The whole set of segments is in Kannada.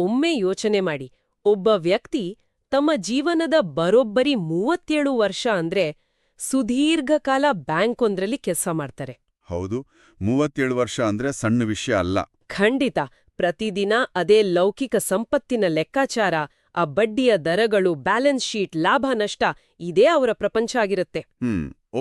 ಒಮ್ಮೆ ಯೋಚನೆ ಮಾಡಿ, ಒಬ್ಬ ವ್ಯಕ್ತಿ ತಮ್ಮ ಜೀವನದ ಬರೋಬ್ಬರಿ 37 ವರ್ಷ ಅಂದ್ರೆ ಸುದೀರ್ಘಕಾಲ ಬ್ಯಾಂಕೊಂದ್ರಲ್ಲಿ ಕೆಲಸ ಮಾಡ್ತಾರೆ. ಹೌದು, 37 ವರ್ಷ ಅಂದ್ರೆ ಸಣ್ಣ ವಿಷಯ ಅಲ್ಲ. ಖಂಡಿತ. ಪ್ರತಿದಿನ ಅದೇ ಲೌಕಿಕ ಸಂಪತ್ತಿನ ಲೆಕ್ಕಾಚಾರ, ಆ ಬಡ್ಡಿಯ ದರಗಳು, ಬ್ಯಾಲೆನ್ಸ್ ಶೀಟ್, ಲಾಭ ನಷ್ಟ ಇದೇ ಅವರ ಪ್ರಪಂಚ ಆಗಿರುತ್ತೆ.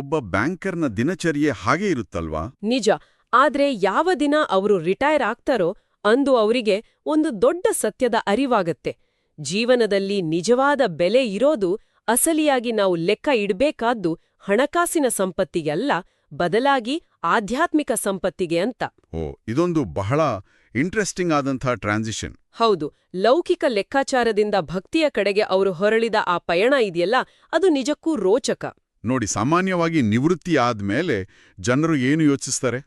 ಒಬ್ಬ ಬ್ಯಾಂಕರ್ನ ದಿನಚರ್ಯೆ ಹಾಗೆ ಇರುತ್ತಲ್ವಾ? ನಿಜ. ಆದ್ರೆ ಯಾವ ದಿನ ಅವರು ರಿಟೈರ್ ಆಗ್ತಾರೋ ಅಂದು ಅವರಿಗೆ ಒಂದು ದೊಡ್ಡ ಸತ್ಯದ ಅರಿವಾಗತ್ತೆ. ಜೀವನದಲ್ಲಿ ನಿಜವಾದ ಬೆಲೆ ಇರೋದು ಅಸಲಿಯಾಗಿ ನಾವು ಲೆಕ್ಕ ಇಡ್ಬೇಕಾದ್ದು ಹಣಕಾಸಿನ ಸಂಪತ್ತಿಗೆ ಅಲ್ಲ, ಬದಲಾಗಿ ಆಧ್ಯಾತ್ಮಿಕ ಸಂಪತ್ತಿಗೆ ಅಂತ. ಇದೊಂದು ಬಹಳ ಇಂಟ್ರೆಸ್ಟಿಂಗ್ ಆದಂಥ ಟ್ರಾನ್ಸಿಷನ್. ಹೌದು. ಲೌಕಿಕ ಲೆಕ್ಕಾಚಾರದಿಂದ ಭಕ್ತಿಯ ಕಡೆಗೆ ಅವರು ಹೊರಳಿದ ಆ ಪಯಣ ಇದೆಯಲ್ಲ, ಅದು ನಿಜಕ್ಕೂ ರೋಚಕ. ನೋಡಿ, ಸಾಮಾನ್ಯವಾಗಿ ನಿವೃತ್ತಿ ಆದ್ಮೇಲೆ ಜನರು ಏನು ಯೋಚಿಸ್ತಾರೆ?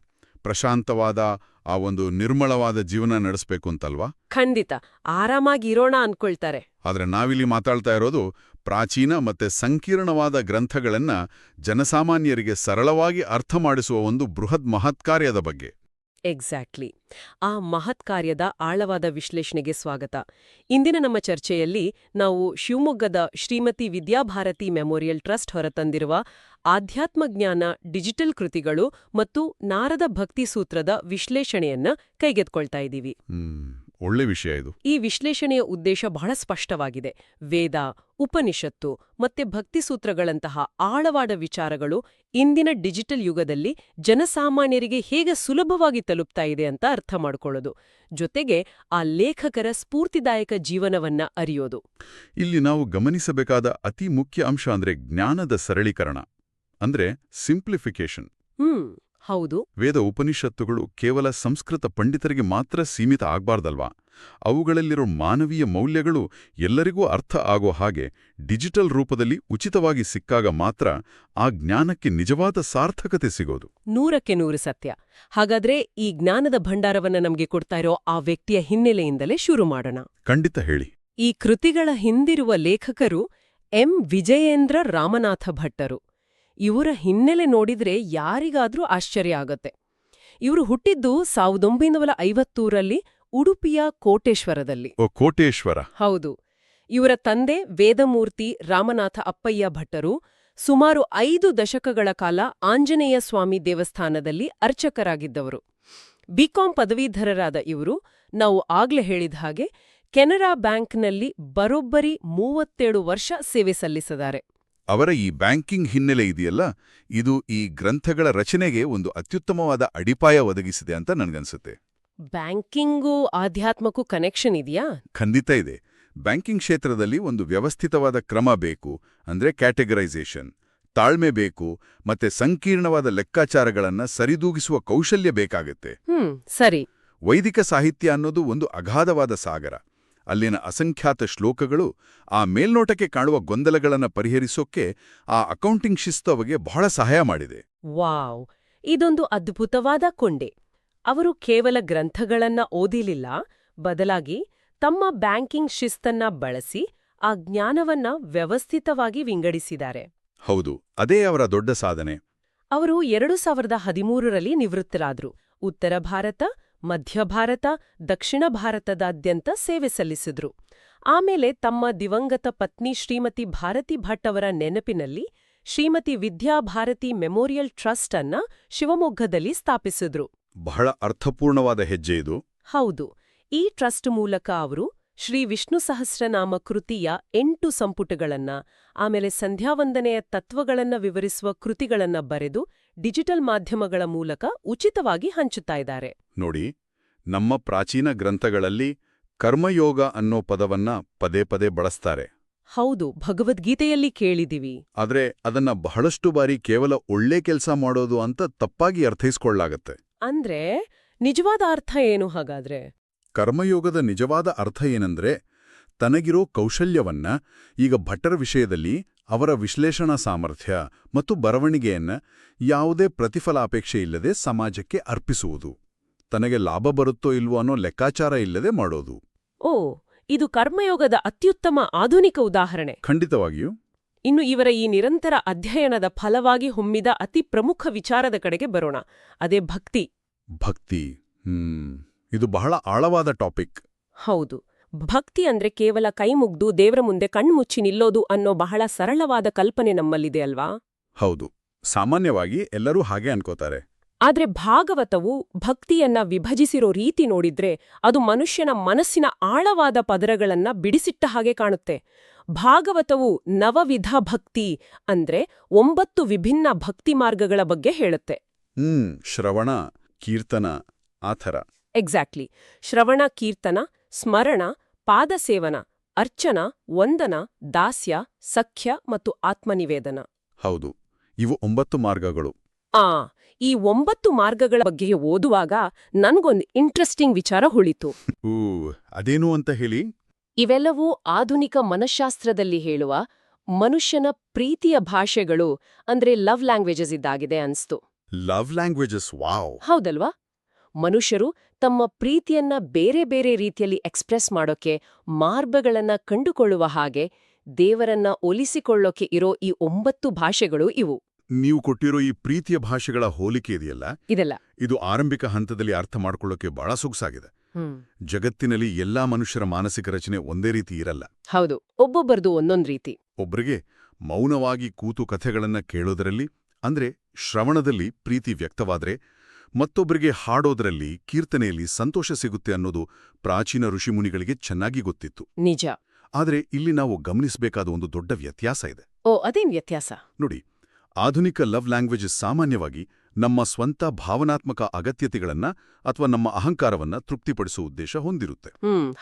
ಪ್ರಶಾಂತವಾದ ಆ ಒಂದು ನಿರ್ಮಳವಾದ ಜೀವನ ನಡೆಸಬೇಕು ಅಂತಲ್ವಾ? ಖಂಡಿತ. ಆರಾಮಾಗಿರೋಣ ಅನ್ಕೊಳ್ತಾರೆ. ಆದ್ರೆ ನಾವಿಲ್ಲಿ ಮಾತಾಡ್ತಾ ಇರೋದು ಪ್ರಾಚೀನ ಮತ್ತೆ ಸಂಕೀರ್ಣವಾದ ಗ್ರಂಥಗಳನ್ನ ಜನಸಾಮಾನ್ಯರಿಗೆ ಸರಳವಾಗಿ ಅರ್ಥ ಮಾಡಿಸುವ ಒಂದು ಬೃಹತ್ ಮಹತ್ಕಾರ್ಯದ ಬಗ್ಗೆ. ಎಕ್ಸಾಕ್ಟ್ಲಿ. ಆ ಮಹತ್ ಕಾರ್ಯದ ಆಳವಾದ ವಿಶ್ಲೇಷಣೆಗೆ ಸ್ವಾಗತ. ಇಂದಿನ ನಮ್ಮ ಚರ್ಚೆಯಲ್ಲಿ ನಾವು ಶಿವಮೊಗ್ಗದ ಶ್ರೀಮತಿ ವಿದ್ಯಾಭಾರತಿ ಮೆಮೋರಿಯಲ್ ಟ್ರಸ್ಟ್ ಹೊರತಂದಿರುವ ಆಧ್ಯಾತ್ಮಜ್ಞಾನ ಡಿಜಿಟಲ್ ಕೃತಿಗಳು ಮತ್ತು ನಾರದ ಭಕ್ತಿ ಸೂತ್ರದ ವಿಶ್ಲೇಷಣೆಯನ್ನ ಕೈಗೆತ್ಕೊಳ್ತಾ ಇದ್ದೀವಿ. ಒಳ್ಳೆ ವಿಷಯ ಇದು. ಈ ವಿಶ್ಲೇಷಣೆಯ ಉದ್ದೇಶ ಬಹಳ ಸ್ಪಷ್ಟವಾಗಿದೆ. ವೇದ, ಉಪನಿಷತ್ತು ಮತ್ತೆ ಭಕ್ತಿಸೂತ್ರಗಳಂತಹ ಆಳವಾದ ವಿಚಾರಗಳು ಇಂದಿನ ಡಿಜಿಟಲ್ ಯುಗದಲ್ಲಿ ಜನಸಾಮಾನ್ಯರಿಗೆ ಹೇಗೆ ಸುಲಭವಾಗಿ ತಲುಪ್ತಾ ಇದೆ ಅಂತ ಅರ್ಥ ಮಾಡ್ಕೊಳ್ಳೋದು, ಜೊತೆಗೆ ಆ ಲೇಖಕರ ಸ್ಫೂರ್ತಿದಾಯಕ ಜೀವನವನ್ನ ಅರಿಯೋದು. ಇಲ್ಲಿ ನಾವು ಗಮನಿಸಬೇಕಾದ ಅತಿ ಮುಖ್ಯ ಅಂಶ ಅಂದ್ರೆ ಜ್ಞಾನದ ಸರಳೀಕರಣ, ಅಂದ್ರೆ ಸಿಂಪ್ಲಿಫಿಕೇಶನ್. ಹೌದು. ವೇದ ಉಪನಿಷತ್ತುಗಳು ಕೇವಲ ಸಂಸ್ಕೃತ ಪಂಡಿತರಿಗೆ ಮಾತ್ರ ಸೀಮಿತ ಆಗ್ಬಾರ್ದಲ್ವಾ? ಅವುಗಳಲ್ಲಿರೋ ಮಾನವೀಯ ಮೌಲ್ಯಗಳು ಎಲ್ಲರಿಗೂ ಅರ್ಥ ಆಗೋ ಹಾಗೆ ಡಿಜಿಟಲ್ ರೂಪದಲ್ಲಿ ಉಚಿತವಾಗಿ ಸಿಕ್ಕಾಗ ಮಾತ್ರ ಆ ಜ್ಞಾನಕ್ಕೆ ನಿಜವಾದ ಸಾರ್ಥಕತೆ ಸಿಗೋದು. 100% ಸತ್ಯ. ಹಾಗಾದ್ರೆ ಈ ಜ್ಞಾನದ ಭಂಡಾರವನ್ನ ನಮ್ಗೆ ಕೊಡ್ತಾ ಇರೋ ಆ ವ್ಯಕ್ತಿಯ ಹಿನ್ನೆಲೆಯಿಂದಲೇ ಶುರು ಮಾಡೋಣ. ಖಂಡಿತ ಹೇಳಿ. ಈ ಕೃತಿಗಳ ಹಿಂದಿರುವ ಲೇಖಕರು ಎಂ ವಿಜಯೇಂದ್ರ ರಾಮನಾಥ ಭಟ್ಟರು. ಇವರ ಹಿನ್ನೆಲೆ ನೋಡಿದ್ರೆ ಯಾರಿಗಾದ್ರೂ ಆಶ್ಚರ್ಯ ಆಗತ್ತೆ. ಇವರು ಹುಟ್ಟಿದ್ದು 1950ರಲ್ಲಿ ಉಡುಪಿಯ ಕೋಟೇಶ್ವರದಲ್ಲಿ. ಕೋಟೇಶ್ವರ. ಹೌದು. ಇವರ ತಂದೆ ವೇದಮೂರ್ತಿ ರಾಮನಾಥ ಅಪ್ಪಯ್ಯ ಭಟ್ಟರು ಸುಮಾರು 5 ದಶಕಗಳ ಕಾಲ ಆಂಜನೇಯ ಸ್ವಾಮಿ ದೇವಸ್ಥಾನದಲ್ಲಿ ಅರ್ಚಕರಾಗಿದ್ದವರು. ಬಿಕಾಂ ಪದವೀಧರರಾದ ಇವರು, ನಾವು ಆಗ್ಲೇ ಹೇಳಿದ ಹಾಗೆ, ಕೆನರಾ ಬ್ಯಾಂಕ್ನಲ್ಲಿ ಬರೋಬ್ಬರಿ 37 ವರ್ಷ ಸೇವೆ ಸಲ್ಲಿಸಿದ್ದಾರೆ. ಅವರ ಈ ಬ್ಯಾಂಕಿಂಗ್ ಹಿನ್ನೆಲೆ ಇದೆಯಲ್ಲ, ಇದು ಈ ಗ್ರಂಥಗಳ ರಚನೆಗೆ ಒಂದು ಅತ್ಯುತ್ತಮವಾದ ಅಡಿಪಾಯ ಒದಗಿಸಿದೆ ಅಂತ ನನಗನ್ಸುತ್ತೆ. ಬ್ಯಾಂಕಿಂಗೂ ಆಧ್ಯಾತ್ಮಕ್ಕೂ ಕನೆಕ್ಷನ್ ಇದೆಯಾ? ಖಂಡಿತ ಇದೆ. ಬ್ಯಾಂಕಿಂಗ್ ಕ್ಷೇತ್ರದಲ್ಲಿ ಒಂದು ವ್ಯವಸ್ಥಿತವಾದ ಕ್ರಮ ಬೇಕು, ಅಂದ್ರೆ ಕ್ಯಾಟಗರೈಸೇಷನ್, ತಾಳ್ಮೆ ಬೇಕು, ಮತ್ತೆ ಸಂಕೀರ್ಣವಾದ ಲೆಕ್ಕಾಚಾರಗಳನ್ನ ಸರಿದೂಗಿಸುವ ಕೌಶಲ್ಯ ಬೇಕಾಗತ್ತೆ. ಸರಿ. ವೈದಿಕ ಸಾಹಿತ್ಯ ಅನ್ನೋದು ಒಂದು ಅಗಾಧವಾದ ಸಾಗರ. ಅಲ್ಲಿನ ಅಸಂಖ್ಯಾತ ಶ್ಲೋಕಗಳು ಆ ಮೇಲ್ನೋಟಕ್ಕೆ ಕಾಣುವ ಗೊಂದಲಗಳನ್ನು ಪರಿಹರಿಸೋಕೆ ಆ ಅಕೌಂಟಿಂಗ್ ಶಿಸ್ತು ಅವರಿಗೆ ಬಹಳ ಸಹಾಯ ಮಾಡಿದೆ. ವಾವ್, ಇದೊಂದು ಅದ್ಭುತವಾದ ಕೊಂಡೆ. ಅವರು ಕೇವಲ ಗ್ರಂಥಗಳನ್ನ ಓದಿಲಿಲ್ಲ, ಬದಲಾಗಿ ತಮ್ಮ ಬ್ಯಾಂಕಿಂಗ್ ಶಿಸ್ತನ್ನ ಬಳಸಿ ಆ ಜ್ಞಾನವನ್ನ ವ್ಯವಸ್ಥಿತವಾಗಿ ವಿಂಗಡಿಸಿದ್ದಾರೆ. ಹೌದು, ಅದೇ ಅವರ ದೊಡ್ಡ ಸಾಧನೆ. ಅವರು 2013ರಲ್ಲಿ ನಿವೃತ್ತರಾದ್ರು. ಉತ್ತರ ಭಾರತ, ಮಧ್ಯ ಭಾರತ, ದಕ್ಷಿಣ ಭಾರತದಾದ್ಯಂತ ಸೇವೆ ಸಲ್ಲಿಸಿದ್ರು. ಆಮೇಲೆ ತಮ್ಮ ದಿವಂಗತ ಪತ್ನಿ ಶ್ರೀಮತಿ ಭಾರತಿ ಭಟ್ ಅವರ ನೆನಪಿನಲ್ಲಿ ಶ್ರೀಮತಿ ವಿದ್ಯಾಭಾರತಿ ಮೆಮೋರಿಯಲ್ ಟ್ರಸ್ಟ್ ಅನ್ನ ಶಿವಮೊಗ್ಗದಲ್ಲಿ ಸ್ಥಾಪಿಸಿದ್ರು. ಬಹಳ ಅರ್ಥಪೂರ್ಣವಾದ ಹೆಜ್ಜೆ ಇದು. ಹೌದು. ಈ ಟ್ರಸ್ಟ್ ಮೂಲಕ ಅವರು ಶ್ರೀ ವಿಷ್ಣು ಸಹಸ್ರನಾಮ ಕೃತಿಯ 8 ಸಂಪುಟಗಳನ್ನ, ಆಮೇಲೆ ಸಂಧ್ಯಾವಂದನೆಯ ತತ್ವಗಳನ್ನ ವಿವರಿಸುವ ಕೃತಿಗಳನ್ನ ಬರೆದು ಡಿಜಿಟಲ್ ಮಾಧ್ಯಮಗಳ ಮೂಲಕ ಉಚಿತವಾಗಿ ಹಂಚುತ್ತಾ ಇದ್ದಾರೆ. ನೋಡಿ, ನಮ್ಮ ಪ್ರಾಚೀನ ಗ್ರಂಥಗಳಲ್ಲಿ ಕರ್ಮಯೋಗ ಅನ್ನೋ ಪದವನ್ನ ಪದೇ ಪದೇ ಬಳಸ್ತಾರೆ. ಹೌದು, ಭಗವದ್ಗೀತೆಯಲ್ಲಿ ಕೇಳಿದಿವಿ. ಆದ್ರೆ ಅದನ್ನ ಬಹಳಷ್ಟು ಬಾರಿ ಕೇವಲ ಒಳ್ಳೆ ಕೆಲಸ ಮಾಡೋದು ಅಂತ ತಪ್ಪಾಗಿ ಅರ್ಥೈಸ್ಕೊಳ್ಳಾಗತ್ತೆ. ಅಂದ್ರೆ ನಿಜವಾದ ಅರ್ಥ ಏನು ಹಾಗಾದ್ರೆ? ಕರ್ಮಯೋಗದ ನಿಜವಾದ ಅರ್ಥ ಏನಂದ್ರೆ, ತನಗಿರೋ ಕೌಶಲ್ಯವನ್ನ, ಈಗ ಭಟ್ಟರ ವಿಷಯದಲ್ಲಿ ಅವರ ವಿಶ್ಲೇಷಣಾ ಸಾಮರ್ಥ್ಯ ಮತ್ತು ಬರವಣಿಗೆಯನ್ನ ಯಾವುದೇ ಪ್ರತಿಫಲಾಪೇಕ್ಷೆ ಇಲ್ಲದೆ ಸಮಾಜಕ್ಕೆ ಅರ್ಪಿಸುವುದು, ತನಗೆ ಲಾಭ ಬರುತ್ತೋ ಇಲ್ವೋ ಅನ್ನೋ ಲೆಕ್ಕಾಚಾರ ಇಲ್ಲದೆ ಮಾಡೋದು. ಇದು ಕರ್ಮಯೋಗದ ಅತ್ಯುತ್ತಮ ಆಧುನಿಕ ಉದಾಹರಣೆ. ಖಂಡಿತವಾಗಿಯೂ. ಇನ್ನು ಇವರ ಈ ನಿರಂತರ ಅಧ್ಯಯನದ ಫಲವಾಗಿ ಹೊಮ್ಮಿದ ಅತಿ ಪ್ರಮುಖ ವಿಚಾರದ ಕಡೆಗೆ ಬರೋಣ. ಅದೇ ಭಕ್ತಿ. ಭಕ್ತಿ. ಇದು ಬಹಳ ಆಳವಾದ ಟಾಪಿಕ್. ಹೌದು. ಭಕ್ತಿ ಅಂದ್ರೆ ಕೇವಲ ಕೈಮುಗ್ದು ದೇವರ ಮುಂದೆ ಕಣ್ಮುಚ್ಚಿ ನಿಲ್ಲೋದು ಅನ್ನೋ ಬಹಳ ಸರಳವಾದ ಕಲ್ಪನೆ ನಮ್ಮಲ್ಲಿದೆ ಅಲ್ವಾ? ಹೌದು, ಸಾಮಾನ್ಯವಾಗಿ ಎಲ್ಲರೂ ಹಾಗೆ ಅನ್ಕೋತಾರೆ. ಆದ್ರೆ ಭಾಗವತವು ಭಕ್ತಿಯನ್ನ ವಿಭಜಿಸಿರೋ ರೀತಿ ನೋಡಿದ್ರೆ ಅದು ಮನುಷ್ಯನ ಮನಸ್ಸಿನ ಆಳವಾದ ಪದರಗಳನ್ನ ಬಿಡಿಸಿಟ್ಟ ಹಾಗೆ ಕಾಣುತ್ತೆ. ಭಾಗವತವು ನವವಿಧ ಭಕ್ತಿ ಅಂದ್ರೆ 9 ವಿಭಿನ್ನ ಭಕ್ತಿ ಮಾರ್ಗಗಳ ಬಗ್ಗೆ ಹೇಳುತ್ತೆ. ಶ್ರವಣ, ಕೀರ್ತನ, ಆ ಥರ. ಎಕ್ಸಾಕ್ಟ್ಲಿ. ಶ್ರವಣ, ಕೀರ್ತನ, ಸ್ಮರಣ, ಪಾದಸೇವನ, ಅರ್ಚನ, ವಂದನ, ದಾಸ್ಯ, ಸಖ್ಯ ಮತ್ತು ಆತ್ಮನಿವೇದನ. ಹೌದು, ಇವು 9 ಮಾರ್ಗಗಳು. ಈ 9 ಮಾರ್ಗಗಳ ಬಗ್ಗೆ ಓದುವಾಗ ನನ್ಗೊಂದು ಇಂಟ್ರೆಸ್ಟಿಂಗ್ ವಿಚಾರ ಹೊಳಿತು. ಅದೇನು ಅಂತ ಹೇಳಿ? ಇವೆಲ್ಲವೂ ಆಧುನಿಕ ಮನಃಶಾಸ್ತ್ರದಲ್ಲಿ ಹೇಳುವ ಮನುಷ್ಯನ ಪ್ರೀತಿಯ ಭಾಷೆಗಳು ಅಂದ್ರೆ ಲವ್ ಲ್ಯಾಂಗ್ವೇಜಸ್ ಇದ್ದಾಗಿದೆ ಅನ್ಸ್ತು. Love languages, wow! ಹೌದಲ್ವಾ? ಮನುಷ್ಯರು ತಮ್ಮ ಪ್ರೀತಿಯನ್ನ ಬೇರೆ ಬೇರೆ ರೀತಿಯಲ್ಲಿ ಎಕ್ಸ್ಪ್ರೆಸ್ ಮಾಡೋಕೆ ಮಾರ್ಗಗಳನ್ನ ಕಂಡುಕೊಳ್ಳುವ ಹಾಗೆ ದೇವರನ್ನ ಒಲಿಸಿಕೊಳ್ಳೋಕೆ ಇರೋ ಈ 9 ಭಾಷೆಗಳು ಇವು. ನೀವು ಕೊಟ್ಟಿರೋ ಈ ಪ್ರೀತಿಯ ಭಾಷೆಗಳ ಹೋಲಿಕೆ ಇದೆಯಲ್ಲ, ಇದೆಲ್ಲ ಇದು ಆರಂಭಿಕ ಹಂತದಲ್ಲಿ ಅರ್ಥ ಮಾಡ್ಕೊಳ್ಳೋಕೆ ಬಹಳ ಸೊಗಸಾಗಿದೆ. ಜಗತ್ತಿನಲ್ಲಿ ಎಲ್ಲಾ ಮನುಷ್ಯರ ಮಾನಸಿಕ ರಚನೆ ಒಂದೇ ರೀತಿ ಇರಲ್ಲ. ಹೌದು, ಒಬ್ಬೊಬ್ಬರದು ಒಂದೊಂದು ರೀತಿ. ಒಬ್ರಿಗೆ ಮೌನವಾಗಿ ಕೂತು ಕಥೆಗಳನ್ನ ಕೇಳೋದರಲ್ಲಿ, ಅಂದ್ರೆ ಶ್ರವಣದಲ್ಲಿ ಪ್ರೀತಿ ವ್ಯಕ್ತವಾದ್ರೆ, ಮತ್ತೊಬ್ಬರಿಗೆ ಹಾಡೋದ್ರಲ್ಲಿ, ಕೀರ್ತನೆಯಲ್ಲಿ ಸಂತೋಷ ಸಿಗುತ್ತೆ ಅನ್ನೋದು ಪ್ರಾಚೀನ ಋಷಿಮುನಿಗಳಿಗೆ ಚೆನ್ನಾಗಿ ಗೊತ್ತಿತ್ತು. ನಿಜ. ಆದರೆ ಇಲ್ಲಿ ನಾವು ಗಮನಿಸಬೇಕಾದ ಒಂದು ದೊಡ್ಡ ವ್ಯತ್ಯಾಸ ಇದೆ. ಅದೇನ್ ವ್ಯತ್ಯಾಸ? ನೋಡಿ, ಆಧುನಿಕ ಲವ್ ಲ್ಯಾಂಗ್ವೇಜಸ್ ಸಾಮಾನ್ಯವಾಗಿ ನಮ್ಮ ಸ್ವಂತ ಭಾವನಾತ್ಮಕ ಅಗತ್ಯತೆಗಳನ್ನ ಅಥವಾ ನಮ್ಮ ಅಹಂಕಾರವನ್ನ ತೃಪ್ತಿಪಡಿಸುವ ಉದ್ದೇಶ ಹೊಂದಿರುತ್ತೆ.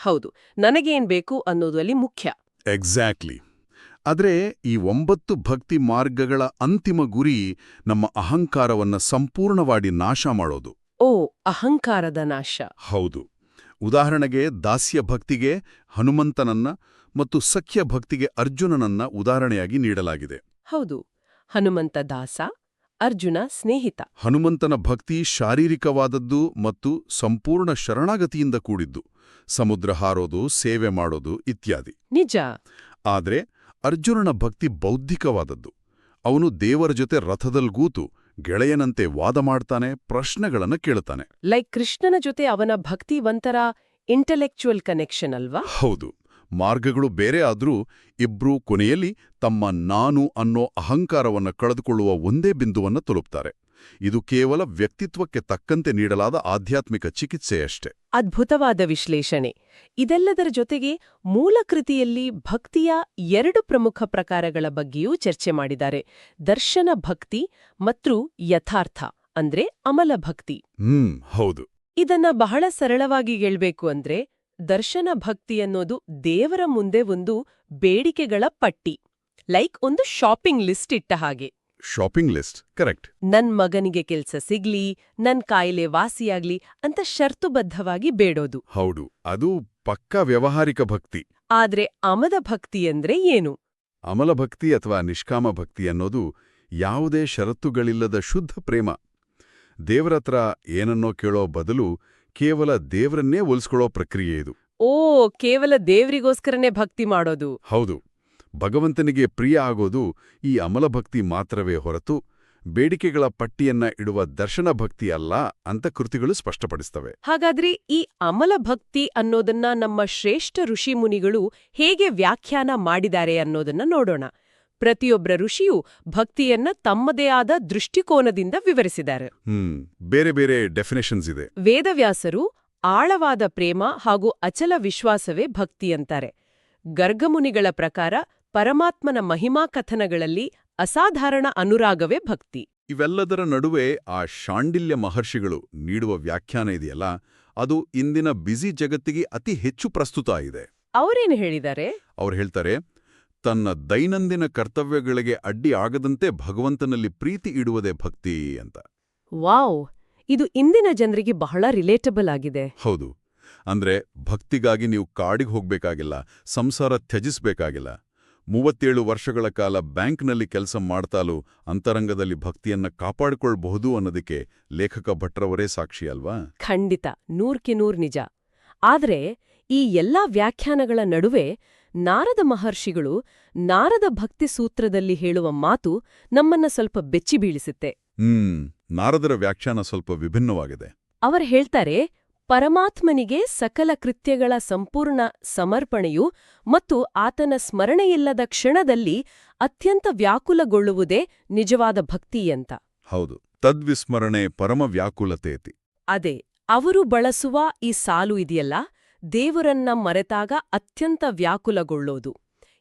ಹೌದು, ನನಗೇನ್ ಬೇಕು ಅನ್ನೋದಲ್ಲಿ ಮುಖ್ಯ. ಎಕ್ಸಾಕ್ಟ್ಲಿ. ಆದರೆ ಈ 9 ಭಕ್ತಿ ಮಾರ್ಗಗಳ ಅಂತಿಮ ಗುರಿ ನಮ್ಮ ಅಹಂಕಾರವನ್ನ ಸಂಪೂರ್ಣವಾಗಿ ನಾಶ ಮಾಡೋದು. ಅಹಂಕಾರದ ನಾಶ. ಹೌದು. ಉದಾಹರಣೆಗೆ ದಾಸ್ಯ ಭಕ್ತಿಗೆ ಹನುಮಂತನನ್ನ ಮತ್ತು ಸಖ್ಯ ಭಕ್ತಿಗೆ ಅರ್ಜುನನನ್ನ ಉದಾಹರಣೆಯಾಗಿ ನೀಡಲಾಗಿದೆ. ಹೌದು, ಹನುಮಂತ ದಾಸ, ಅರ್ಜುನ ಸ್ನೇಹಿತ. ಹನುಮಂತನ ಭಕ್ತಿ ಶಾರೀರಿಕವಾದದ್ದು ಮತ್ತು ಸಂಪೂರ್ಣ ಶರಣಾಗತಿಯಿಂದ ಕೂಡಿದ್ದು, ಸಮುದ್ರ ಹಾರೋದು, ಸೇವೆ ಮಾಡೋದು ಇತ್ಯಾದಿ. ನಿಜ. ಆದ್ರೆ ಅರ್ಜುನನ ಭಕ್ತಿ ಬೌದ್ಧಿಕವಾದದ್ದು. ಅವನು ದೇವರ ಜೊತೆ ರಥದಲ್ಗೂತು ಗೆಳೆಯನಂತೆ ವಾದ ಮಾಡ್ತಾನೆ, ಪ್ರಶ್ನೆಗಳನ್ನ ಕೇಳುತ್ತಾನೆ. ಲೈಕ್ ಕೃಷ್ಣನ ಜೊತೆ ಅವನ ಭಕ್ತಿ ಒಂಥರ ಇಂಟೆಲೆಕ್ಚುಯಲ್ ಕನೆಕ್ಷನ್ ಅಲ್ವಾ? ಹೌದು. ಮಾರ್ಗಗಳು ಬೇರೆ ಆದ್ರೂ ಇಬ್ರೂ ಕೊನೆಯಲ್ಲಿ ತಮ್ಮ ನಾನು ಅನ್ನೋ ಅಹಂಕಾರವನ್ನ ಕಳೆದುಕೊಳ್ಳುವ ಒಂದೇ ಬಿಂದುವನ್ನ ತಲುಪ್ತಾರೆ. ಇದು ಕೇವಲ ವ್ಯಕ್ತಿತ್ವಕ್ಕೆ ತಕ್ಕಂತೆ ನೀಡಲಾದ ಆಧ್ಯಾತ್ಮಿಕ ಚಿಕಿತ್ಸೆಯಷ್ಟೇ. ಅದ್ಭುತವಾದ ವಿಶ್ಲೇಷಣೆ. ಇದೆಲ್ಲದರ ಜೊತೆಗೆ ಮೂಲ ಕೃತಿಯಲ್ಲಿ ಭಕ್ತಿಯ 2 ಪ್ರಮುಖ ಪ್ರಕಾರಗಳ ಬಗ್ಗೆಯೂ ಚರ್ಚೆ ಮಾಡಿದ್ದಾರೆ. ದರ್ಶನ ಭಕ್ತಿ ಮತ್ತು ಯಥಾರ್ಥ ಅಂದ್ರೆ ಅಮಲ ಭಕ್ತಿ. ಹೌದು. ಇದನ್ನ ಬಹಳ ಸರಳವಾಗಿ ಹೇಳ್ಬೇಕು ಅಂದ್ರೆ, ದರ್ಶನ ಭಕ್ತಿ ಅನ್ನೋದು ದೇವರ ಮುಂದೆ ಒಂದು ಬೇಡಿಕೆಗಳ ಪಟ್ಟಿ, ಲೈಕ್ ಒಂದು ಶಾಪಿಂಗ್ ಲಿಸ್ಟ್ ಇಟ್ಟ ಹಾಗೆ. Shopping list, correct. ನನ್ ಮಗನಿಗೆ ಕೆಲ್ಸ ಸಿಗ್ಲಿ, ನನ್ ಕಾಯಿಲೆ ವಾಸಿಯಾಗ್ಲಿ ಅಂತ ಷರ್ತುಬದ್ಧವಾಗಿ ಬೇಡೋದು. ಹೌದು, ಅದು ಪಕ್ಕಾ ವ್ಯಾವಹಾರಿಕ ಭಕ್ತಿ. ಆದ್ರೆ ಅಮಲ ಭಕ್ತಿ ಅಂದ್ರೆ ಏನು? ಅಮಲ ಭಕ್ತಿ ಅಥವಾ ನಿಷ್ಕಾಮ ಭಕ್ತಿ ಅನ್ನೋದು ಯಾವುದೇ ಷರತ್ತುಗಳಿಲ್ಲದ ಶುದ್ಧ ಪ್ರೇಮ. ದೇವರತ್ರ ಏನನ್ನೋ ಕೇಳೋ ಬದಲು ಕೇವಲ ದೇವರನ್ನೇ ಒಲಿಸ್ಕೊಳ್ಳೋ ಪ್ರಕ್ರಿಯೆ ಇದು. ಕೇವಲ ದೇವರಿಗೋಸ್ಕರನೇ ಭಕ್ತಿ ಮಾಡೋದು. ಹೌದು. ಭಗವಂತನಿಗೆ ಪ್ರಿಯ ಆಗೋದು ಈ ಅಮಲ ಭಕ್ತಿ ಮಾತ್ರವೇ ಹೊರತು ಬೇಡಿಕೆಗಳ ಪಟ್ಟಿಯನ್ನ ಇಡುವ ದರ್ಶನ ಭಕ್ತಿ ಅಲ್ಲ ಅಂತ ಕೃತಿಗಳು ಸ್ಪಷ್ಟಪಡಿಸ್ತವೆ. ಹಾಗಾದ್ರೆ ಈ ಅಮಲ ಭಕ್ತಿ ಅನ್ನೋದನ್ನ ನಮ್ಮ ಶ್ರೇಷ್ಠ ಋಷಿಮುನಿಗಳು ಹೇಗೆ ವ್ಯಾಖ್ಯಾನ ಮಾಡಿದ್ದಾರೆ ಅನ್ನೋದನ್ನ ನೋಡೋಣ. ಪ್ರತಿಯೊಬ್ಬರ ಋಷಿಯೂ ಭಕ್ತಿಯನ್ನ ತಮ್ಮದೇ ಆದ ದೃಷ್ಟಿಕೋನದಿಂದ ವಿವರಿಸಿದ್ದಾರೆ. ಬೇರೆ ಬೇರೆ ಡೆಫಿನೇಷನ್ಸ್ ಇದೆ. ವೇದವ್ಯಾಸರು ಆಳವಾದ ಪ್ರೇಮ ಹಾಗೂ ಅಚಲ ವಿಶ್ವಾಸವೇ ಭಕ್ತಿ ಅಂತಾರೆ. ಗರ್ಗಮುನಿಗಳ ಪ್ರಕಾರ ಪರಮಾತ್ಮನ ಮಹಿಮಾ ಕಥನಗಳಲ್ಲಿ ಅಸಾಧಾರಣ ಅನುರಾಗವೇ ಭಕ್ತಿ. ಇವೆಲ್ಲದರ ನಡುವೆ ಆ ಶಾಂಡಿಲ್ಯ ಮಹರ್ಷಿಗಳು ನೀಡುವ ವ್ಯಾಖ್ಯಾನ ಇದೆಯಲ್ಲ, ಅದು ಇಂದಿನ ಬ್ಯುಸಿ ಜಗತ್ತಿಗೆ ಅತಿ ಹೆಚ್ಚು ಪ್ರಸ್ತುತ ಇದೆ. ಅವರೇನು ಹೇಳಿದ್ದಾರೆ? ಅವ್ರು ಹೇಳ್ತಾರೆ, ತನ್ನ ದೈನಂದಿನ ಕರ್ತವ್ಯಗಳಿಗೆ ಅಡ್ಡಿ ಆಗದಂತೆ ಭಗವಂತನಲ್ಲಿ ಪ್ರೀತಿ ಇಡುವುದೇ ಭಕ್ತಿ ಅಂತ. ವಾವ್, ಇದು ಇಂದಿನ ಜನರಿಗೆ ಬಹಳ ರಿಲೇಟಬಲ್ ಆಗಿದೆ. ಹೌದು. ಅಂದ್ರೆ ಭಕ್ತಿಗಾಗಿ ನೀವು ಕಾಡಿಗೆ ಹೋಗ್ಬೇಕಾಗಿಲ್ಲ, ಸಂಸಾರ ತ್ಯಜಿಸ್ಬೇಕಾಗಿಲ್ಲ. 37 ವರ್ಷಗಳ ಕಾಲ ಬ್ಯಾಂಕ್ನಲ್ಲಿ ಕೆಲಸ ಮಾಡ್ತಾಲೂ ಅಂತರಂಗದಲ್ಲಿ ಭಕ್ತಿಯನ್ನ ಕಾಪಾಡಿಕೊಳ್ಬಹುದು ಅನ್ನೋದಕ್ಕೆ ಲೇಖಕ ಭಟ್ರವರೇ ಸಾಕ್ಷಿ ಅಲ್ವಾ? ಖಂಡಿತ, 100% ನಿಜ. ಆದ್ರೆ ಈ ಎಲ್ಲಾ ವ್ಯಾಖ್ಯಾನಗಳ ನಡುವೆ ನಾರದ ಮಹರ್ಷಿಗಳು ನಾರದ ಭಕ್ತಿ ಸೂತ್ರದಲ್ಲಿ ಹೇಳುವ ಮಾತು ನಮ್ಮನ್ನ ಸ್ವಲ್ಪ ಬೆಚ್ಚಿ ಬೀಳಿಸುತ್ತೆ. ನಾರದರ ವ್ಯಾಖ್ಯಾನ ಸ್ವಲ್ಪ ವಿಭಿನ್ನವಾಗಿದೆ. ಅವರು ಹೇಳ್ತಾರೆ, ಪರಮಾತ್ಮನಿಗೆ ಸಕಲ ಕೃತ್ಯಗಳ ಸಂಪೂರ್ಣ ಸಮರ್ಪಣೆಯು ಮತ್ತು ಆತನ ಸ್ಮರಣೆಯಿಲ್ಲದ ಕ್ಷಣದಲ್ಲಿ ಅತ್ಯಂತ ವ್ಯಾಕುಲಗೊಳ್ಳುವುದೇ ನಿಜವಾದ ಭಕ್ತಿಯಂತ. ಹೌದು, ತದ್ವಿಸ್ಮರಣೆ ಪರಮ ವ್ಯಾಕುಲತೇತಿ. ಅದೇ, ಅವರು ಬಳಸುವ ಈ ಸಾಲು ಇದೆಯಲ್ಲ, ದೇವರನ್ನ ಮರೆತಾಗ ಅತ್ಯಂತ ವ್ಯಾಕುಲಗೊಳ್ಳೋದು.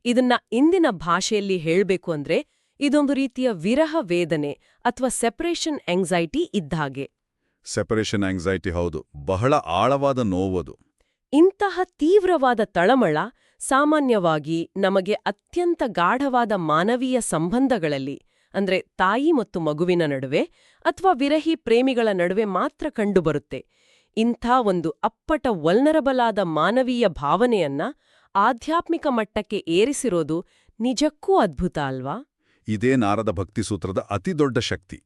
ಇದನ್ನ ಇಂದಿನ ಭಾಷೆಯಲ್ಲಿ ಹೇಳ್ಬೇಕು ಅಂದ್ರೆ ಇದೊಂದು ರೀತಿಯ ವಿರಹ ವೇದನೆ ಅಥವಾ ಸೆಪರೇಷನ್ ಆಂಗ್ಸೈಟಿ ಇದ್ದಾಗೆ. ಸೆಪರೇಷನ್ ಆಂಗ್ಸೈಟಿ, ಹೌದು, ಬಹಳ ಆಳವಾದ ನೋವದು. ಇಂತಹ ತೀವ್ರವಾದ ತಳಮಳ ಸಾಮಾನ್ಯವಾಗಿ ನಮಗೆ ಅತ್ಯಂತ ಗಾಢವಾದ ಮಾನವೀಯ ಸಂಬಂಧಗಳಲ್ಲಿ, ಅಂದ್ರೆ ತಾಯಿ ಮತ್ತು ಮಗುವಿನ ನಡುವೆ ಅಥವಾ ವಿರಹಿ ಪ್ರೇಮಿಗಳ ನಡುವೆ ಮಾತ್ರ ಕಂಡುಬರುತ್ತೆ. ಇಂಥ ಒಂದು ಅಪ್ಪಟ ವಲ್ನರಬಲ್ ಆದ ಮಾನವೀಯ ಭಾವನೆಯನ್ನ ಆಧ್ಯಾತ್ಮಿಕ ಮಟ್ಟಕ್ಕೆ ಏರಿಸಿರೋದು ನಿಜಕ್ಕೂ ಅದ್ಭುತ ಅಲ್ವಾ? ಇದೇ ನಾರದ ಭಕ್ತಿಸೂತ್ರದ ಅತಿದೊಡ್ಡ ಶಕ್ತಿ.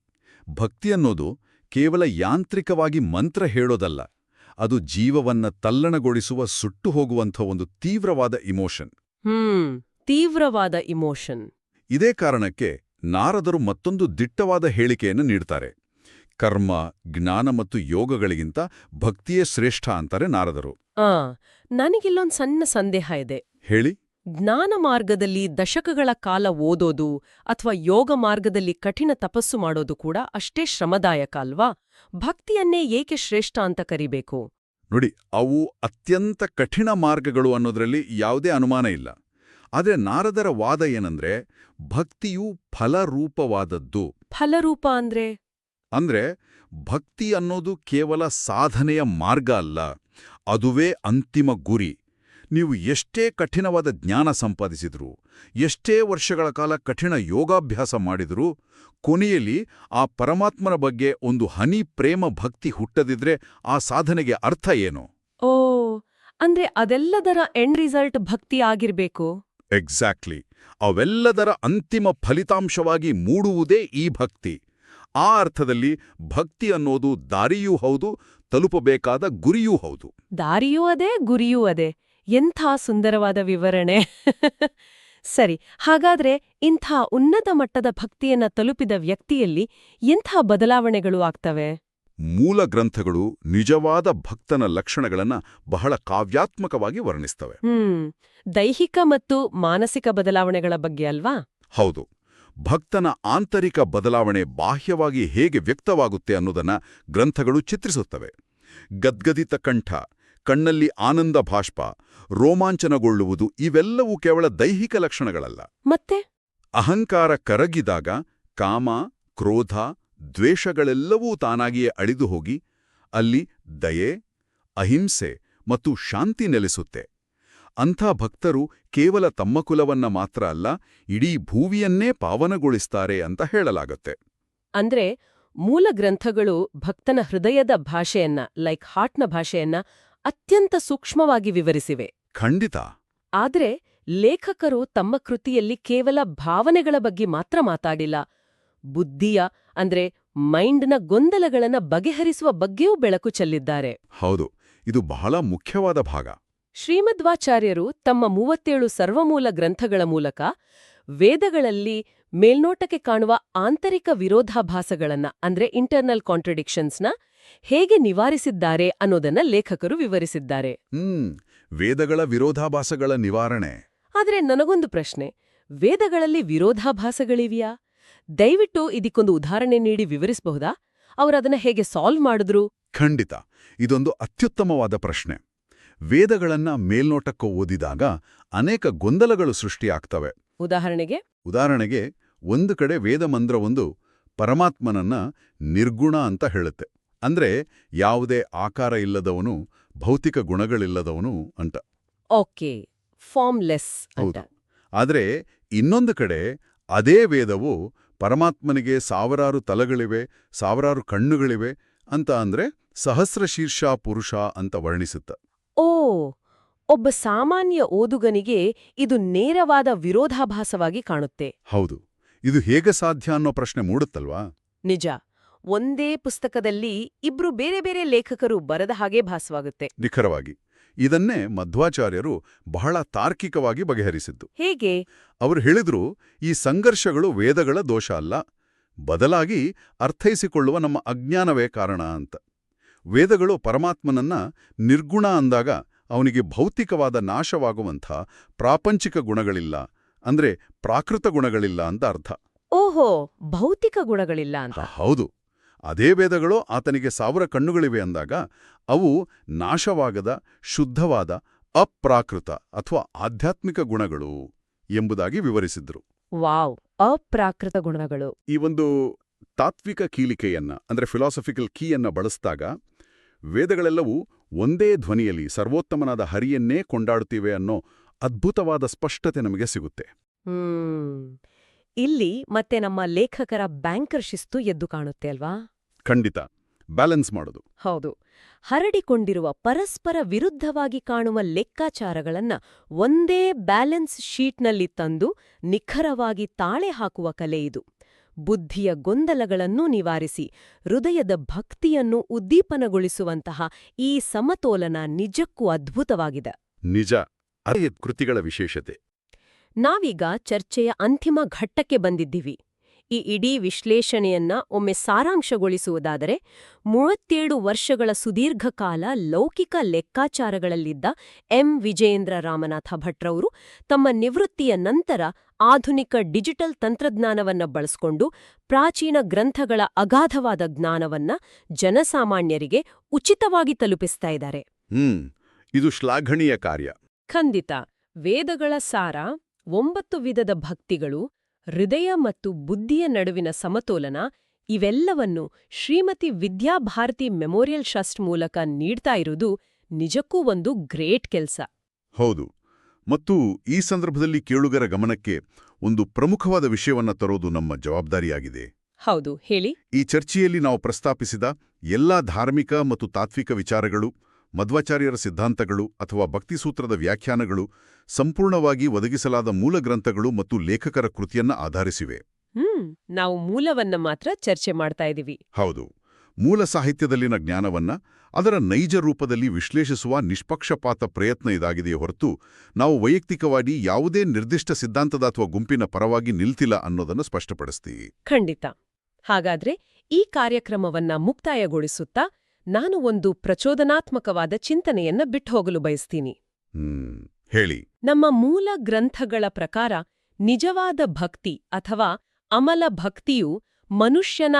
ಭಕ್ತಿ ಅನ್ನೋದು ಕೇವಲ ಯಾಂತ್ರಿಕವಾಗಿ ಮಂತ್ರ ಹೇಳೋದಲ್ಲ, ಅದು ಜೀವವನ್ನ ತಲ್ಲಣಗೊಳಿಸುವ ಸುಟ್ಟು ಹೋಗುವಂಥ ಒಂದು ತೀವ್ರವಾದ ಇಮೋಷನ್. ತೀವ್ರವಾದ ಇಮೋಷನ್. ಇದೇ ಕಾರಣಕ್ಕೆ ನಾರದರು ಮತ್ತೊಂದು ದಿಟ್ಟವಾದ ಹೇಳಿಕೆಯನ್ನು ನೀಡ್ತಾರೆ. ಕರ್ಮ, ಜ್ಞಾನ ಮತ್ತು ಯೋಗಗಳಿಗಿಂತ ಭಕ್ತಿಯೇ ಶ್ರೇಷ್ಠ ಅಂತಾರೆ ನಾರದರು. ನನಗಿಲ್ಲೊಂದು ಸಣ್ಣ ಸಂದೇಹ ಇದೆ. ಹೇಳಿ. ಜ್ಞಾನ ಮಾರ್ಗದಲ್ಲಿ ದಶಕಗಳ ಕಾಲ ಓದೋದು ಅಥವಾ ಯೋಗ ಮಾರ್ಗದಲ್ಲಿ ಕಠಿಣ ತಪಸ್ಸು ಮಾಡೋದು ಕೂಡ ಅಷ್ಟೇ ಶ್ರಮದಾಯಕ ಅಲ್ವಾ? ಭಕ್ತಿಯನ್ನೇ ಏಕೆ ಶ್ರೇಷ್ಠ ಅಂತ ಕರಿಬೇಕು? ನೋಡಿ, ಅವು ಅತ್ಯಂತ ಕಠಿಣ ಮಾರ್ಗಗಳು ಅನ್ನೋದ್ರಲ್ಲಿ ಯಾವುದೇ ಅನುಮಾನ ಇಲ್ಲ. ಆದರೆ ನಾರದರ ವಾದ ಏನಂದ್ರೆ, ಭಕ್ತಿಯು ಫಲರೂಪವಾದದ್ದು. ಫಲರೂಪ ಅಂದ್ರೆ ಭಕ್ತಿ ಅನ್ನೋದು ಕೇವಲ ಸಾಧನೆಯ ಮಾರ್ಗ ಅಲ್ಲ, ಅದುವೇ ಅಂತಿಮ ಗುರಿ. ನೀವು ಎಷ್ಟೇ ಕಠಿಣವಾದ ಜ್ಞಾನ ಸಂಪಾದಿಸಿದ್ರೂ, ಎಷ್ಟೇ ವರ್ಷಗಳ ಕಾಲ ಕಠಿಣ ಯೋಗಾಭ್ಯಾಸ ಮಾಡಿದ್ರೂ, ಕೊನೆಯಲ್ಲಿ ಆ ಪರಮಾತ್ಮನ ಬಗ್ಗೆ ಒಂದು ಹನಿ ಪ್ರೇಮ ಭಕ್ತಿ ಹುಟ್ಟದಿದ್ರೆ ಆ ಸಾಧನೆಗೆ ಅರ್ಥ ಏನು? ಓ, ಅಂದ್ರೆ ಅದೆಲ್ಲದರ ಎಂಡ್ ರಿಸಲ್ಟ್ ಭಕ್ತಿ ಆಗಿರ್ಬೇಕು. ಎಕ್ಸಾಕ್ಟ್ಲಿ. ಅವೆಲ್ಲದರ ಅಂತಿಮ ಫಲಿತಾಂಶವಾಗಿ ಮೂಡುವುದೇ ಈ ಭಕ್ತಿ. ಆ ಅರ್ಥದಲ್ಲಿ ಭಕ್ತಿ ಅನ್ನೋದು ದಾರಿಯೂ ಹೌದು, ತಲುಪಬೇಕಾದ ಗುರಿಯೂ ಹೌದು. ದಾರಿಯೂ ಅದೇ, ಗುರಿಯೂ ಅದೇ. ಎಂಥ ಸುಂದರವಾದ ವಿವರಣೆ. ಸರಿ, ಹಾಗಾದ್ರೆ ಇಂಥ ಉನ್ನತ ಮಟ್ಟದ ಭಕ್ತಿಯನ್ನ ತಲುಪಿದ ವ್ಯಕ್ತಿಯಲ್ಲಿ ಎಂಥ ಬದಲಾವಣೆಗಳು ಆಗ್ತವೆ? ಮೂಲ ಗ್ರಂಥಗಳು ನಿಜವಾದ ಭಕ್ತನ ಲಕ್ಷಣಗಳನ್ನ ಬಹಳ ಕಾವ್ಯಾತ್ಮಕವಾಗಿ ವರ್ಣಿಸ್ತವೆ. ದೈಹಿಕ ಮತ್ತು ಮಾನಸಿಕ ಬದಲಾವಣೆಗಳ ಬಗ್ಗೆ ಅಲ್ವಾ? ಹೌದು. ಭಕ್ತನ ಆಂತರಿಕ ಬದಲಾವಣೆ ಬಾಹ್ಯವಾಗಿ ಹೇಗೆ ವ್ಯಕ್ತವಾಗುತ್ತೆ ಅನ್ನೋದನ್ನ ಗ್ರಂಥಗಳು ಚಿತ್ರಿಸುತ್ತವೆ. ಗದ್ಗದಿತ ಕಂಠ, ಕಣ್ಣಲ್ಲಿ ಆನಂದ ಭಾಷ್ಪ, ರೋಮಾಂಚನಗೊಳ್ಳುವುದು ಇವೆಲ್ಲವೂ ಕೇವಲ ದೈಹಿಕ ಲಕ್ಷಣಗಳಲ್ಲ. ಮತ್ತೆ ಅಹಂಕಾರ ಕರಗಿದಾಗ ಕಾಮ, ಕ್ರೋಧ, ದ್ವೇಷಗಳೆಲ್ಲವೂ ತಾನಾಗಿಯೇ ಅಳಿದು ಹೋಗಿ ಅಲ್ಲಿ ದಯೆ, ಅಹಿಂಸೆ ಮತ್ತು ಶಾಂತಿ ನೆಲೆಸುತ್ತೆ. ಅಂಥ ಭಕ್ತರು ಕೇವಲ ತಮ್ಮ ಕುಲವನ್ನ ಮಾತ್ರ ಅಲ್ಲ, ಇಡೀ ಭೂವಿಯನ್ನೇ ಪಾವನಗೊಳಿಸ್ತಾರೆ ಅಂತ ಹೇಳಲಾಗುತ್ತೆ. ಅಂದ್ರೆ ಮೂಲ ಗ್ರಂಥಗಳು ಭಕ್ತನ ಹೃದಯದ ಭಾಷೆಯನ್ನ, ಲೈಕ್ ಹಾರ್ಟ್ನ ಭಾಷೆಯನ್ನ ಅತ್ಯಂತ ಸೂಕ್ಷ್ಮವಾಗಿ ವಿವರಿಸಿವೆ. ಖಂಡಿತ. ಆದ್ರೆ ಲೇಖಕರು ತಮ್ಮ ಕೃತಿಯಲ್ಲಿ ಕೇವಲ ಭಾವನೆಗಳ ಬಗ್ಗೆ ಮಾತ್ರ ಮಾತಾಡಿಲ್ಲ, ಬುದ್ಧಿಯ ಅಂದ್ರೆ ಮೈಂಡ್ನ ಗೊಂದಲಗಳನ್ನ ಬಗೆಹರಿಸುವ ಬಗ್ಗೆಯೂ ಬೆಳಕು ಚೆಲ್ಲಿದ್ದಾರೆ. ಹೌದು, ಇದು ಬಹಳ ಮುಖ್ಯವಾದ ಭಾಗ. ಶ್ರೀಮಧ್ವಾಚಾರ್ಯರು ತಮ್ಮ 37 ಸರ್ವಮೂಲ ಗ್ರಂಥಗಳ ಮೂಲಕ ವೇದಗಳಲ್ಲಿ ಮೇಲ್ನೋಟಕ್ಕೆ ಕಾಣುವ ಆಂತರಿಕ ವಿರೋಧಾಭಾಸಗಳನ್ನ ಅಂದ್ರೆ ಇಂಟರ್ನಲ್ ಕಾಂಟ್ರಡಿಕ್ಷನ್ಸ್ನ ಹೇಗೆ ನಿವಾರಿಸಿದ್ದಾರೆ ಅನ್ನೋದನ್ನ ಲೇಖಕರು ವಿವರಿಸಿದ್ದಾರೆ. ವೇದಗಳ ವಿರೋಧಾಭಾಸಗಳ ನಿವಾರಣೆ. ಆದ್ರೆ ನನಗೊಂದು ಪ್ರಶ್ನೆ, ವೇದಗಳಲ್ಲಿ ವಿರೋಧಾಭಾಸಗಳಿವ್ಯಾ? ದಯವಿಟ್ಟು ಇದಕ್ಕೊಂದು ಉದಾಹರಣೆ ನೀಡಿ ವಿವರಿಸಬಹುದಾ? ಅವರದನ್ನ ಹೇಗೆ ಸಾಲ್ವ್ ಮಾಡಿದ್ರು? ಖಂಡಿತ. ಇದೊಂದು ಅತ್ಯುತ್ತಮವಾದ ಪ್ರಶ್ನೆ. ವೇದಗಳನ್ನ ಮೇಲ್ನೋಟಕ್ಕೆ ಓದಿದಾಗ ಅನೇಕ ಗೊಂದಲಗಳು ಸೃಷ್ಟಿಯಾಗ್ತವೆ. ಉದಾಹರಣೆಗೆ ಒಂದು ಕಡೆ ವೇದಮಂತ್ರವೊಂದು ಪರಮಾತ್ಮನನ್ನ ನಿರ್ಗುಣ ಅಂತ ಹೇಳುತ್ತೆ. ಅಂದ್ರೆ ಯಾವುದೇ ಆಕಾರ ಇಲ್ಲದವನು, ಭೌತಿಕ ಗುಣಗಳಿಲ್ಲದವನು ಅಂತ. ಓಕೆ, ಫಾರ್ಮ್ಲೆಸ್ ಅಂತ. ಆದ್ರೆ ಇನ್ನೊಂದು ಕಡೆ ಅದೇ ವೇದವು ಪರಮಾತ್ಮನಿಗೆ ಸಾವಿರಾರು ತಲೆಗಳಿವೆ, ಸಾವಿರಾರು ಕಣ್ಣುಗಳಿವೆ ಅಂತ ಅಂದ್ರೆ ಸಹಸ್ರಶೀರ್ಷ ಪುರುಷ ಅಂತ ವರ್ಣಿಸುತ್ತ. ಓ, ಒಬ್ಬ ಸಾಮಾನ್ಯ ಓದುಗನಿಗೆ ಇದು ನೇರವಾದ ವಿರೋಧಾಭಾಸವಾಗಿ ಕಾಣುತ್ತೆ. ಹೌದು, ಇದು ಹೇಗೆ ಸಾಧ್ಯ ಅನ್ನೋ ಪ್ರಶ್ನೆ ಮೂಡುತ್ತಲ್ವಾ? ನಿಜ. ಒಂದೇ ಪುಸ್ತಕದಲ್ಲಿ ಇಬ್ರು ಬೇರೆ ಬೇರೆ ಲೇಖಕರು ಬರೆದ ಹಾಗೆ ಭಾಸವಾಗುತ್ತೆ. ನಿಖರವಾಗಿ. ಇದನ್ನೇ ಮಧ್ವಾಚಾರ್ಯರು ಬಹಳ ತಾರ್ಕಿಕವಾಗಿ ಬಗೆಹರಿಸಿದ್ದು. ಹೇಗೆ? ಅವರು ಹೇಳಿದ್ರು, ಈ ಸಂಘರ್ಷಗಳು ವೇದಗಳ ದೋಷ ಅಲ್ಲ, ಬದಲಾಗಿ ಅರ್ಥೈಸಿಕೊಳ್ಳುವ ನಮ್ಮ ಅಜ್ಞಾನವೇ ಕಾರಣ ಅಂತ. ವೇದಗಳು ಪರಮಾತ್ಮನನ್ನ ನಿರ್ಗುಣ ಅಂದಾಗ ಅವನಿಗೆ ಭೌತಿಕವಾದ ನಾಶವಾಗುವಂಥ ಪ್ರಾಪಂಚಿಕ ಗುಣಗಳಿಲ್ಲ ಅಂದ್ರೆ ಪ್ರಾಕೃತ ಗುಣಗಳಿಲ್ಲ ಅಂತ ಅರ್ಥ. ಓಹೋ, ಭೌತಿಕ ಗುಣಗಳಿಲ್ಲ ಅಂತ. ಹೌದು. ಅದೇ ವೇದಗಳು ಆತನಿಗೆ 1000 ಕಣ್ಣುಗಳಿವೆ ಅಂದಾಗ ಅವು ನಾಶವಾಗದ ಶುದ್ಧವಾದ ಅಪ್ರಾಕೃತ ಅಥವಾ ಆಧ್ಯಾತ್ಮಿಕ ಗುಣಗಳು ಎಂಬುದಾಗಿ ವಿವರಿಸಿದ್ರು. ವಾವ್, ಅಪ್ರಾಕೃತ ಗುಣಗಳು. ಈ ಒಂದು ತಾತ್ವಿಕ ಕೀಲಿಕೆಯನ್ನ ಅಂದ್ರೆ ಫಿಲಾಸಫಿಕಲ್ ಕೀಯನ್ನ ಬಳಸಿದಾಗ ವೇದಗಳೆಲ್ಲವೂ ಒಂದೇ ಧ್ವನಿಯಲ್ಲಿ ಸರ್ವೋತ್ತಮನಾದ ಹರಿಯನ್ನೇ ಕೊಂಡಾಡುತ್ತಿವೆ ಅನ್ನೋ ಅದ್ಭುತವಾದ ಸ್ಪಷ್ಟತೆ ನಮಗೆ ಸಿಗುತ್ತೆ. ಇಲ್ಲಿ ಮತ್ತೆ ನಮ್ಮ ಲೇಖಕರ ಬ್ಯಾಂಕರ್ ಶಿಸ್ತು ಎದ್ದು ಕಾಣುತ್ತೆ ಅಲ್ವಾ? ಖಂಡಿತ. ಬ್ಯಾಲೆನ್ಸ್ ಮಾಡೋದು. ಹೌದು. ಹರಡಿಕೊಂಡಿರುವ ಪರಸ್ಪರ ವಿರುದ್ಧವಾಗಿ ಕಾಣುವ ಲೆಕ್ಕಾಚಾರಗಳನ್ನ ಒಂದೇ ಬ್ಯಾಲೆನ್ಸ್ ಶೀಟ್ನಲ್ಲಿ ತಂದು ನಿಖರವಾಗಿ ತಾಳೆ ಹಾಕುವ ಕಲೆ ಇದು. ಬುದ್ಧಿಯ ಗೊಂದಲಗಳನ್ನು ನಿವಾರಿಸಿ ಹೃದಯದ ಭಕ್ತಿಯನ್ನು ಉದ್ದೀಪನಗೊಳಿಸುವಂತಹ ಈ ಸಮತೋಲನ ನಿಜಕ್ಕೂ ಅದ್ಭುತವಾಗಿದೆ. ನಿಜ. ಅದೇ ಕೃತಿಗಳ ವಿಶೇಷತೆ. ನಾವೀಗ ಚರ್ಚೆಯ ಅಂತಿಮ ಘಟ್ಟಕ್ಕೆ ಬಂದಿದ್ದೀವಿ. ಈ ಇಡೀ ವಿಶ್ಲೇಷಣೆಯನ್ನ ಒಮ್ಮೆ ಸಾರಾಂಶಗೊಳಿಸುವುದಾದರೆ 37 ವರ್ಷಗಳ ಸುದೀರ್ಘ ಕಾಲ ಲೌಕಿಕ ಲೆಕ್ಕಾಚಾರಗಳಲ್ಲಿದ್ದ ವಿಜಯೇಂದ್ರ ರಾಮನಾಥ ಭಟ್ರವರು ತಮ್ಮ ನಿವೃತ್ತಿಯ ನಂತರ ಆಧುನಿಕ ಡಿಜಿಟಲ್ ತಂತ್ರಜ್ಞಾನವನ್ನ ಬಳಸಿಕೊಂಡು ಪ್ರಾಚೀನ ಗ್ರಂಥಗಳ ಅಗಾಧವಾದ ಜ್ಞಾನವನ್ನ ಜನಸಾಮಾನ್ಯರಿಗೆ ಉಚಿತವಾಗಿ ತಲುಪಿಸ್ತಾ ಇದ್ದಾರೆ. ಇದು ಶ್ಲಾಘನೀಯ ಕಾರ್ಯ. ಖಂಡಿತ. ವೇದಗಳ ಸಾರ, 9 ವಿಧದ ಭಕ್ತಿಗಳು, ಹೃದಯ ಮತ್ತು ಬುದ್ಧಿಯ ನಡುವಿನ ಸಮತೋಲನ ಇವೆಲ್ಲವನ್ನು ಶ್ರೀಮತಿ ವಿದ್ಯಾಭಾರತಿ ಮೆಮೋರಿಯಲ್ ಟ್ರಸ್ಟ್ ಮೂಲಕ ನೀಡ್ತಾ ಇರುವುದು ನಿಜಕ್ಕೂ ಒಂದು ಗ್ರೇಟ್ ಕೆಲ್ಸ. ಹೌದು. ಮತ್ತು ಈ ಸಂದರ್ಭದಲ್ಲಿ ಕೇಳುಗರ ಗಮನಕ್ಕೆ ಒಂದು ಪ್ರಮುಖವಾದ ವಿಷಯವನ್ನ ತರೋದು ನಮ್ಮ ಜವಾಬ್ದಾರಿಯಾಗಿದೆ. ಹೌದು, ಹೇಳಿ. ಈ ಚರ್ಚೆಯಲ್ಲಿ ನಾವು ಪ್ರಸ್ತಾಪಿಸಿದ ಎಲ್ಲಾ ಧಾರ್ಮಿಕ ಮತ್ತು ತಾತ್ವಿಕ ವಿಚಾರಗಳು, ಮಧ್ವಾಚಾರ್ಯರ ಸಿದ್ಧಾಂತಗಳು ಅಥವಾ ಭಕ್ತಿಸೂತ್ರದ ವ್ಯಾಖ್ಯಾನಗಳು ಸಂಪೂರ್ಣವಾಗಿ ಒದಗಿಸಲಾದ ಮೂಲ ಗ್ರಂಥಗಳು ಮತ್ತು ಲೇಖಕರ ಕೃತಿಯನ್ನ ಆಧರಿಸಿವೆ. ನಾವು ಮೂಲವನ್ನ ಮಾತ್ರ ಚರ್ಚೆ ಮಾಡ್ತಾ ಇದ್ದೀವಿ. ಹೌದು. ಮೂಲ ಸಾಹಿತ್ಯದಲ್ಲಿನ ಜ್ಞಾನವನ್ನ ಅದರ ನೈಜ ರೂಪದಲ್ಲಿ ವಿಶ್ಲೇಷಿಸುವ ನಿಷ್ಪಕ್ಷಪಾತ ಪ್ರಯತ್ನ ಇದಾಗಿದೆಯೇ ಹೊರತು ನಾವು ವೈಯಕ್ತಿಕವಾಗಿ ಯಾವುದೇ ನಿರ್ದಿಷ್ಟ ಸಿದ್ಧಾಂತದ ಅಥವಾ ಗುಂಪಿನ ಪರವಾಗಿ ನಿಲ್ತಿಲ್ಲ ಅನ್ನೋದನ್ನು ಸ್ಪಷ್ಟಪಡಿಸ್ತೀವಿ. ಖಂಡಿತ. ಹಾಗಾದ್ರೆ ಈ ಕಾರ್ಯಕ್ರಮವನ್ನ ಮುಕ್ತಾಯಗೊಳಿಸುತ್ತಾ ನಾನು ಒಂದು ಪ್ರಚೋದನಾತ್ಮಕವಾದ ಚಿಂತನೆಯನ್ನ ಬಿಟ್ಟುಹೋಗಲು ಬಯಸ್ತೀನಿ. ಹೇಳಿ. ನಮ್ಮ ಮೂಲ ಗ್ರಂಥಗಳ ಪ್ರಕಾರ ನಿಜವಾದ ಭಕ್ತಿ ಅಥವಾ ಅಮಲ ಭಕ್ತಿಯು ಮನುಷ್ಯನ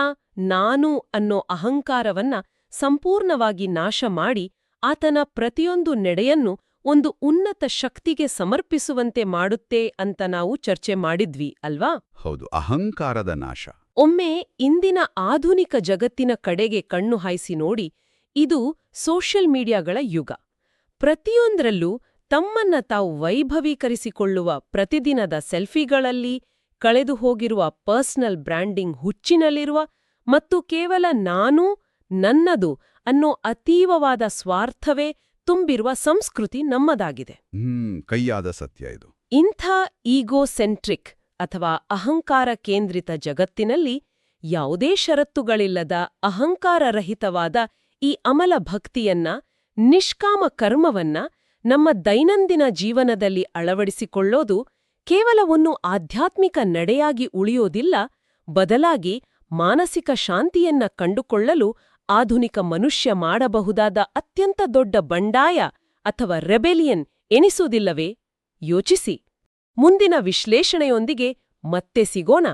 ನಾನು ಅನ್ನೋ ಅಹಂಕಾರವನ್ನ ಸಂಪೂರ್ಣವಾಗಿ ನಾಶ ಮಾಡಿ ಆತನ ಪ್ರತಿಯೊಂದು ನಡೆಯನ್ನು ಒಂದು ಉನ್ನತ ಶಕ್ತಿಗೆ ಸಮರ್ಪಿಸುವಂತೆ ಮಾಡುತ್ತೆ ಅಂತ ನಾವು ಚರ್ಚೆ ಮಾಡಿದ್ವಿ ಅಲ್ವಾ? ಹೌದು, ಅಹಂಕಾರದ ನಾಶ. ಒಮ್ಮೆ ಇಂದಿನ ಆಧುನಿಕ ಜಗತ್ತಿನ ಕಡೆಗೆ ಕಣ್ಣು ಹಾಯಿಸಿ ನೋಡಿ. ಇದು ಸೋಷಿಯಲ್ ಮೀಡಿಯಾಗಳ ಯುಗ. ಪ್ರತಿಯೊಂದರಲ್ಲೂ ತಮ್ಮನ್ನ ತಾವು ವೈಭವೀಕರಿಸಿಕೊಳ್ಳುವ ಪ್ರತಿದಿನದ ಸೆಲ್ಫಿಗಳಲ್ಲಿ ಕಳೆದು ಹೋಗಿರುವ ಪರ್ಸನಲ್ ಬ್ರ್ಯಾಂಡಿಂಗ್ ಹುಚ್ಚಿನಲ್ಲಿರುವ ಮತ್ತು ಕೇವಲ ನಾನು ನನ್ನದು ಅನ್ನೋ ಅತೀವವಾದ ಸ್ವಾರ್ಥವೇ ತುಂಬಿರುವ ಸಂಸ್ಕೃತಿ ನಮ್ಮದಾಗಿದೆ. ಕೈಯಾದ ಸತ್ಯ ಇದು. ಇಂಥ ಈಗೋಸೆಂಟ್ರಿಕ್ ಅಥವಾ ಅಹಂಕಾರ ಕೇಂದ್ರಿತ ಜಗತ್ತಿನಲ್ಲಿ ಯಾವುದೇ ಷರತ್ತುಗಳಿಲ್ಲದ ಅಹಂಕಾರರಹಿತವಾದ ಈ ಅಮಲ ಭಕ್ತಿಯನ್ನ, ನಿಷ್ಕಾಮ ಕರ್ಮವನ್ನ ನಮ್ಮ ದೈನಂದಿನ ಜೀವನದಲ್ಲಿ ಅಳವಡಿಸಿಕೊಳ್ಳೋದು ಕೇವಲ ಒಂದು ಆಧ್ಯಾತ್ಮಿಕ ನಡೆಯಾಗಿ ಉಳಿಯೋದಿಲ್ಲ, ಬದಲಾಗಿ ಮಾನಸಿಕ ಶಾಂತಿಯನ್ನ ಕಂಡುಕೊಳ್ಳಲು ಆಧುನಿಕ ಮನುಷ್ಯ ಮಾಡಬಹುದಾದ ಅತ್ಯಂತ ದೊಡ್ಡ ಬಂಡಾಯ ಅಥವಾ ರೆಬೆಲಿಯನ್ ಎನಿಸುವುದಿಲ್ಲವೇ? ಯೋಚಿಸಿ. ಮುಂದಿನ ವಿಶ್ಲೇಷಣೆಯೊಂದಿಗೆ ಮತ್ತೆ ಸಿಗೋಣ.